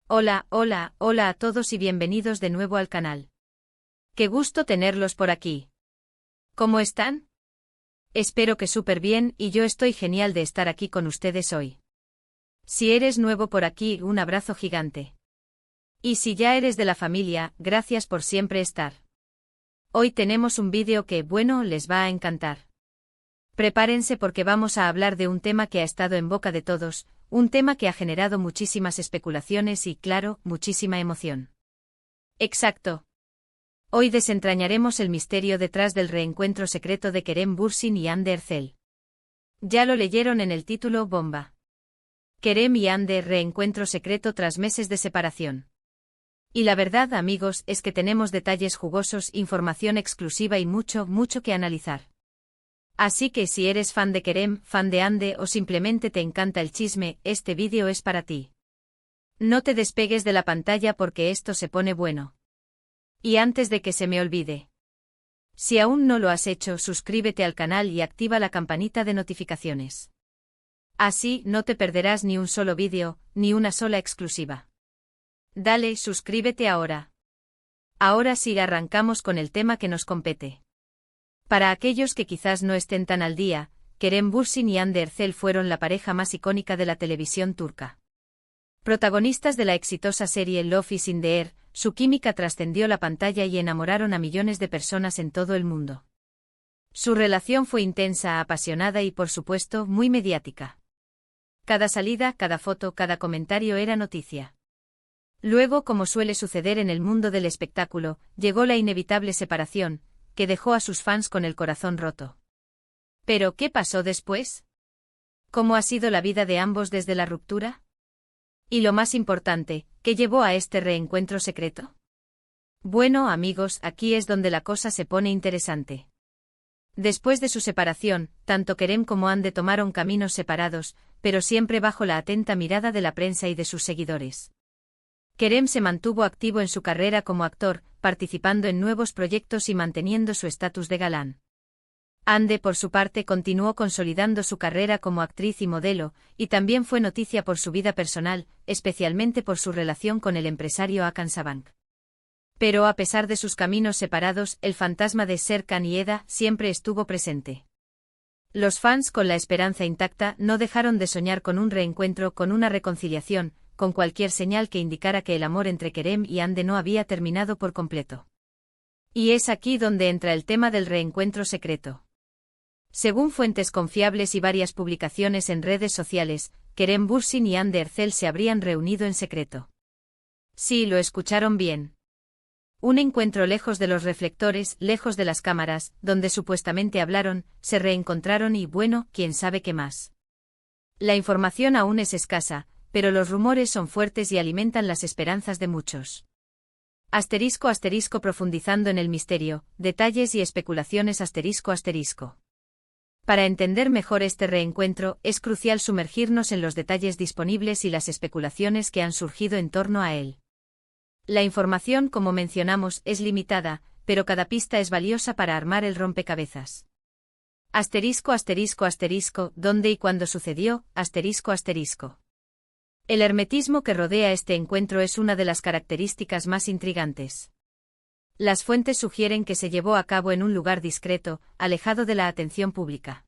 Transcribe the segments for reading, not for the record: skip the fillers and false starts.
Hola, hola, hola a todos y bienvenidos de nuevo al canal. Qué gusto tenerlos por aquí. ¿Cómo están? Espero que súper bien y yo estoy genial de estar aquí con ustedes hoy. Si eres nuevo por aquí, un abrazo gigante. Y si ya eres de la familia, gracias por siempre estar. Hoy tenemos un vídeo que, bueno, les va a encantar. Prepárense porque vamos a hablar de un tema que ha estado en boca de todos, un tema que ha generado muchísimas especulaciones y, claro, muchísima emoción. Exacto. Hoy desentrañaremos el misterio detrás del reencuentro secreto de Kerem Bürsin y Hande Erçel. Ya lo leyeron en el título Bomba. Kerem y Hande reencuentro secreto tras meses de separación. Y la verdad, amigos, es que tenemos detalles jugosos, información exclusiva y mucho que analizar. Así que si eres fan de Kerem, fan de Hande o simplemente te encanta el chisme, este vídeo es para ti. No te despegues de la pantalla porque esto se pone bueno. Y antes de que se me olvide. Si aún no lo has hecho, suscríbete al canal y activa la campanita de notificaciones. Así no te perderás ni un solo vídeo, ni una sola exclusiva. Dale, suscríbete ahora. Ahora sí arrancamos con el tema que nos compete. Para aquellos que quizás no estén tan al día, Kerem Bürsin y Hande Erçel fueron la pareja más icónica de la televisión turca. Protagonistas de la exitosa serie Love is in the Air, su química trascendió la pantalla y enamoraron a millones de personas en todo el mundo. Su relación fue intensa, apasionada y, por supuesto, muy mediática. Cada salida, cada foto, cada comentario era noticia. Luego, como suele suceder en el mundo del espectáculo, llegó la inevitable separación, que dejó a sus fans con el corazón roto. ¿Pero qué pasó después? ¿Cómo ha sido la vida de ambos desde la ruptura? Y lo más importante, ¿qué llevó a este reencuentro secreto? Bueno, amigos, aquí es donde la cosa se pone interesante. Después de su separación, tanto Kerem como Hande tomaron caminos separados, pero siempre bajo la atenta mirada de la prensa y de sus seguidores. Kerem se mantuvo activo en su carrera como actor, participando en nuevos proyectos y manteniendo su estatus de galán. Hande, por su parte, continuó consolidando su carrera como actriz y modelo, y también fue noticia por su vida personal, especialmente por su relación con el empresario Hakan Sabank. Pero a pesar de sus caminos separados, el fantasma de Serkan y Eda siempre estuvo presente. Los fans, con la esperanza intacta, no dejaron de soñar con un reencuentro, con una reconciliación, con cualquier señal que indicara que el amor entre Kerem y Hande no había terminado por completo. Y es aquí donde entra el tema del reencuentro secreto. Según fuentes confiables y varias publicaciones en redes sociales, Kerem Bürsin y Hande Erçel se habrían reunido en secreto. Sí, lo escucharon bien. Un encuentro lejos de los reflectores, lejos de las cámaras, donde supuestamente hablaron, se reencontraron y, bueno, quién sabe qué más. La información aún es escasa, pero los rumores son fuertes y alimentan las esperanzas de muchos. *** Profundizando en el misterio, detalles y especulaciones ***. Para entender mejor este reencuentro, es crucial sumergirnos en los detalles disponibles y las especulaciones que han surgido en torno a él. La información, como mencionamos, es limitada, pero cada pista es valiosa para armar el rompecabezas. ¿Dónde y cuándo sucedió? El hermetismo que rodea este encuentro es una de las características más intrigantes. Las fuentes sugieren que se llevó a cabo en un lugar discreto, alejado de la atención pública.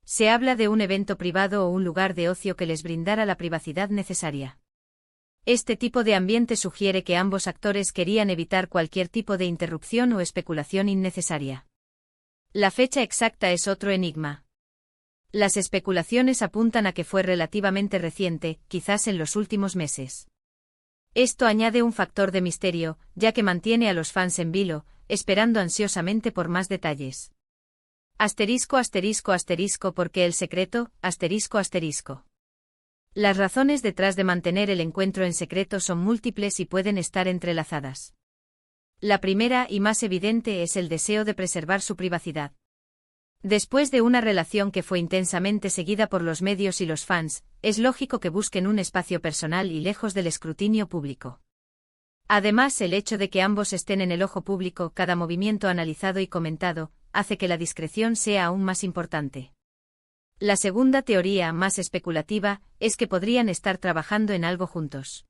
Se habla de un evento privado o un lugar de ocio que les brindara la privacidad necesaria. Este tipo de ambiente sugiere que ambos actores querían evitar cualquier tipo de interrupción o especulación innecesaria. La fecha exacta es otro enigma. Las especulaciones apuntan a que fue relativamente reciente, quizás en los últimos meses. Esto añade un factor de misterio, ya que mantiene a los fans en vilo, esperando ansiosamente por más detalles. ¿Por qué el secreto? Las razones detrás de mantener el encuentro en secreto son múltiples y pueden estar entrelazadas. La primera y más evidente es el deseo de preservar su privacidad. Después de una relación que fue intensamente seguida por los medios y los fans, es lógico que busquen un espacio personal y lejos del escrutinio público. Además, el hecho de que ambos estén en el ojo público, cada movimiento analizado y comentado, hace que la discreción sea aún más importante. La segunda teoría, más especulativa, es que podrían estar trabajando en algo juntos.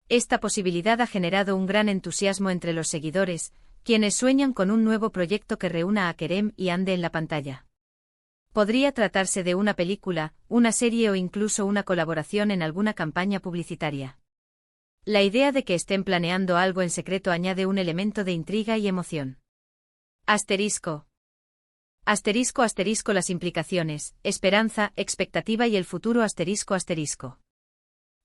Esta posibilidad ha generado un gran entusiasmo entre los seguidores, quienes sueñan con un nuevo proyecto que reúna a Kerem y Hande en la pantalla. Podría tratarse de una película, una serie o incluso una colaboración en alguna campaña publicitaria. La idea de que estén planeando algo en secreto añade un elemento de intriga y emoción. Asterisco. Asterisco asterisco las implicaciones, esperanza, expectativa y el futuro asterisco asterisco.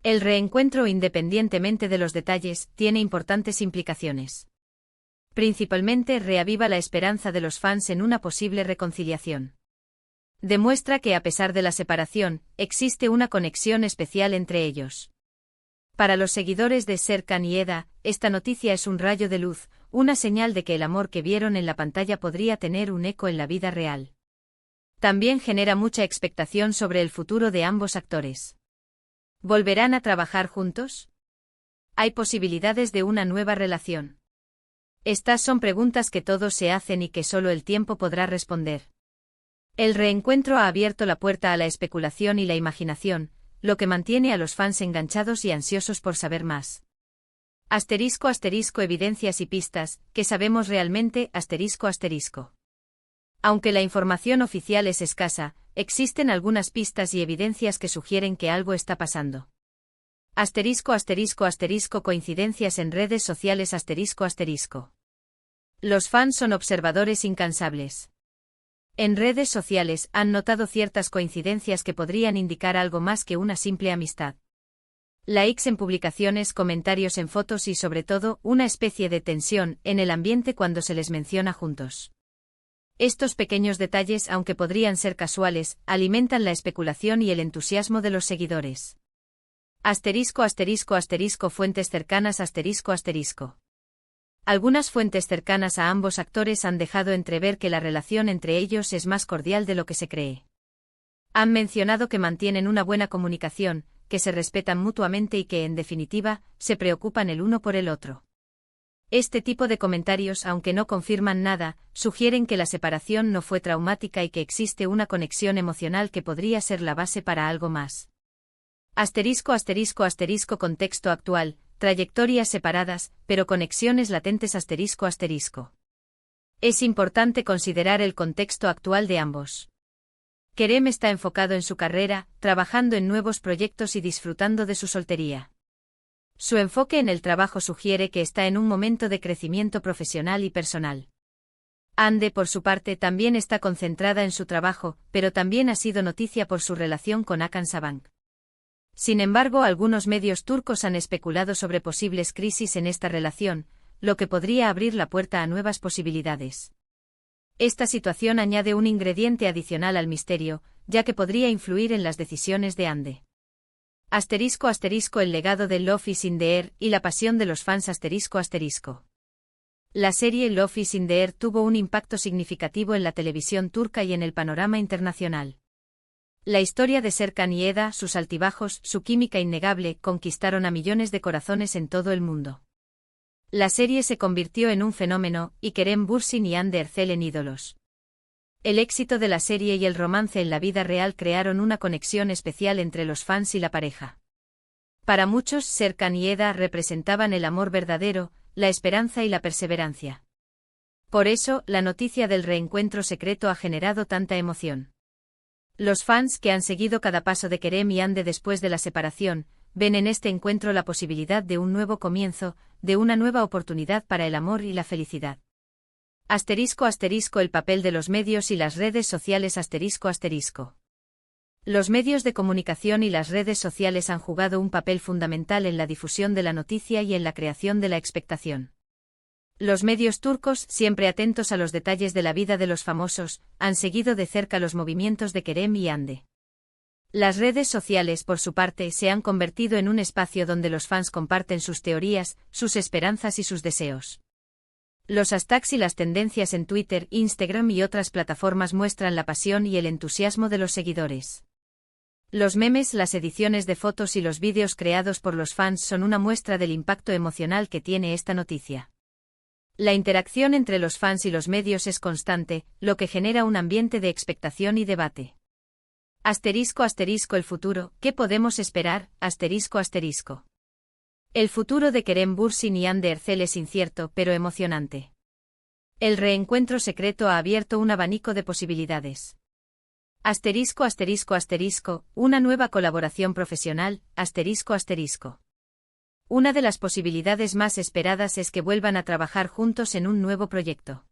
El reencuentro, independientemente de los detalles, tiene importantes implicaciones. Principalmente reaviva la esperanza de los fans en una posible reconciliación. Demuestra que a pesar de la separación, existe una conexión especial entre ellos. Para los seguidores de Serkan y Eda, esta noticia es un rayo de luz, una señal de que el amor que vieron en la pantalla podría tener un eco en la vida real. También genera mucha expectación sobre el futuro de ambos actores. ¿Volverán a trabajar juntos? ¿Hay posibilidades de una nueva relación? Estas son preguntas que todos se hacen y que solo el tiempo podrá responder. El reencuentro ha abierto la puerta a la especulación y la imaginación, lo que mantiene a los fans enganchados y ansiosos por saber más. Asterisco asterisco evidencias y pistas, ¿qué sabemos realmente? Asterisco asterisco. Aunque la información oficial es escasa, existen algunas pistas y evidencias que sugieren que algo está pasando. Asterisco asterisco asterisco coincidencias en redes sociales asterisco asterisco. Los fans son observadores incansables. En redes sociales han notado ciertas coincidencias que podrían indicar algo más que una simple amistad. Likes en publicaciones, comentarios en fotos y sobre todo, una especie de tensión en el ambiente cuando se les menciona juntos. Estos pequeños detalles, aunque podrían ser casuales, alimentan la especulación y el entusiasmo de los seguidores. Asterisco asterisco asterisco fuentes cercanas asterisco asterisco. Algunas fuentes cercanas a ambos actores han dejado entrever que la relación entre ellos es más cordial de lo que se cree. Han mencionado que mantienen una buena comunicación, que se respetan mutuamente y que, en definitiva, se preocupan el uno por el otro. Este tipo de comentarios, aunque no confirman nada, sugieren que la separación no fue traumática y que existe una conexión emocional que podría ser la base para algo más. Asterisco asterisco asterisco contexto actual, trayectorias separadas, pero conexiones latentes asterisco asterisco. Es importante considerar el contexto actual de ambos. Kerem está enfocado en su carrera, trabajando en nuevos proyectos y disfrutando de su soltería. Su enfoque en el trabajo sugiere que está en un momento de crecimiento profesional y personal. Hande, por su parte, también está concentrada en su trabajo, pero también ha sido noticia por su relación con Hakan Sabank. Sin embargo, algunos medios turcos han especulado sobre posibles crisis en esta relación, lo que podría abrir la puerta a nuevas posibilidades. Esta situación añade un ingrediente adicional al misterio, ya que podría influir en las decisiones de Hande. Asterisco asterisco el legado de Love is in the Air y la pasión de los fans asterisco asterisco. La serie Love is in the Air tuvo un impacto significativo en la televisión turca y en el panorama internacional. La historia de Serkan y Eda, sus altibajos, su química innegable, conquistaron a millones de corazones en todo el mundo. La serie se convirtió en un fenómeno, y Kerem Bürsin y Hande Erçel en ídolos. El éxito de la serie y el romance en la vida real crearon una conexión especial entre los fans y la pareja. Para muchos, Serkan y Eda representaban el amor verdadero, la esperanza y la perseverancia. Por eso, la noticia del reencuentro secreto ha generado tanta emoción. Los fans que han seguido cada paso de Kerem y Hande después de la separación, ven en este encuentro la posibilidad de un nuevo comienzo, de una nueva oportunidad para el amor y la felicidad. Asterisco asterisco el papel de los medios y las redes sociales asterisco asterisco. Los medios de comunicación y las redes sociales han jugado un papel fundamental en la difusión de la noticia y en la creación de la expectación. Los medios turcos, siempre atentos a los detalles de la vida de los famosos, han seguido de cerca los movimientos de Kerem y Hande. Las redes sociales, por su parte, se han convertido en un espacio donde los fans comparten sus teorías, sus esperanzas y sus deseos. Los hashtags y las tendencias en Twitter, Instagram y otras plataformas muestran la pasión y el entusiasmo de los seguidores. Los memes, las ediciones de fotos y los vídeos creados por los fans son una muestra del impacto emocional que tiene esta noticia. La interacción entre los fans y los medios es constante, lo que genera un ambiente de expectación y debate. Asterisco asterisco el futuro, ¿qué podemos esperar? Asterisco asterisco. El futuro de Kerem Bürsin y Hande Erçel es incierto pero emocionante. El reencuentro secreto ha abierto un abanico de posibilidades. Asterisco asterisco asterisco, una nueva colaboración profesional, asterisco asterisco. Una de las posibilidades más esperadas es que vuelvan a trabajar juntos en un nuevo proyecto.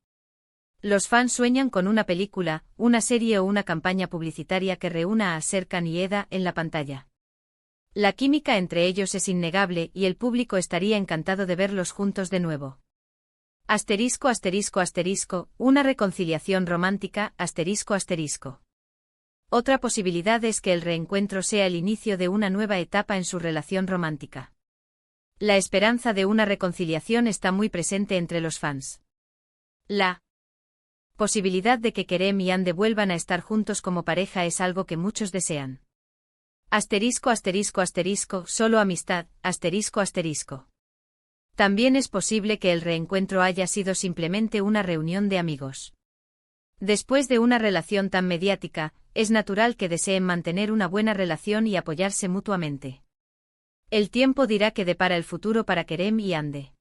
Los fans sueñan con una película, una serie o una campaña publicitaria que reúna a Serkan y Eda en la pantalla. La química entre ellos es innegable y el público estaría encantado de verlos juntos de nuevo. Asterisco asterisco asterisco, una reconciliación romántica, asterisco asterisco. Otra posibilidad es que el reencuentro sea el inicio de una nueva etapa en su relación romántica. La esperanza de una reconciliación está muy presente entre los fans. La posibilidad de que Kerem y Hande vuelvan a estar juntos como pareja es algo que muchos desean. Asterisco asterisco asterisco, solo amistad, asterisco asterisco. También es posible que el reencuentro haya sido simplemente una reunión de amigos. Después de una relación tan mediática, es natural que deseen mantener una buena relación y apoyarse mutuamente. El tiempo dirá qué depara el futuro para Kerem y Hande.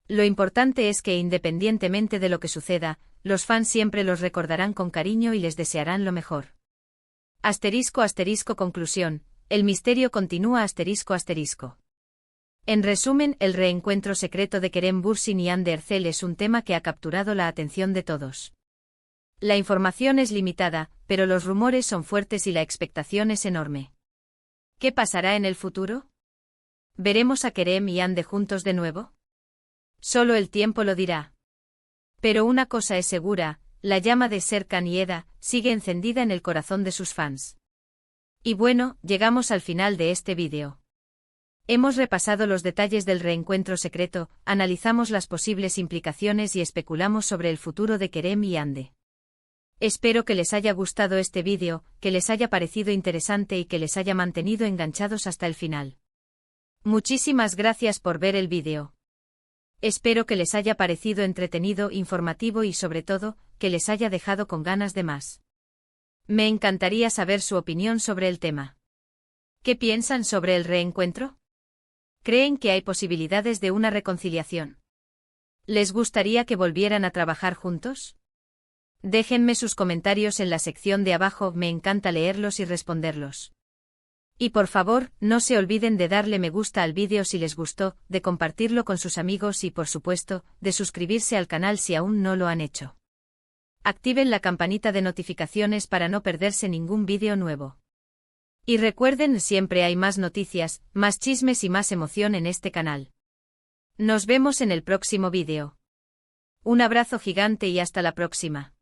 Lo importante es que independientemente de lo que suceda, los fans siempre los recordarán con cariño y les desearán lo mejor. Asterisco asterisco conclusión, el misterio continúa asterisco asterisco. En resumen, el reencuentro secreto de Kerem Bürsin y Hande Erçel es un tema que ha capturado la atención de todos. La información es limitada, pero los rumores son fuertes y la expectación es enorme. ¿Qué pasará en el futuro? ¿Veremos a Kerem y Hande juntos de nuevo? Solo el tiempo lo dirá. Pero una cosa es segura, la llama de Serkan y Eda sigue encendida en el corazón de sus fans. Y bueno, llegamos al final de este vídeo. Hemos repasado los detalles del reencuentro secreto, analizamos las posibles implicaciones y especulamos sobre el futuro de Kerem y Hande. Espero que les haya gustado este vídeo, que les haya parecido interesante y que les haya mantenido enganchados hasta el final. Muchísimas gracias por ver el vídeo. Espero que les haya parecido entretenido, informativo y sobre todo, que les haya dejado con ganas de más. Me encantaría saber su opinión sobre el tema. ¿Qué piensan sobre el reencuentro? ¿Creen que hay posibilidades de una reconciliación? ¿Les gustaría que volvieran a trabajar juntos? Déjenme sus comentarios en la sección de abajo, me encanta leerlos y responderlos. Y por favor, no se olviden de darle me gusta al vídeo si les gustó, de compartirlo con sus amigos y por supuesto, de suscribirse al canal si aún no lo han hecho. Activen la campanita de notificaciones para no perderse ningún vídeo nuevo. Y recuerden, siempre hay más noticias, más chismes y más emoción en este canal. Nos vemos en el próximo vídeo. Un abrazo gigante y hasta la próxima.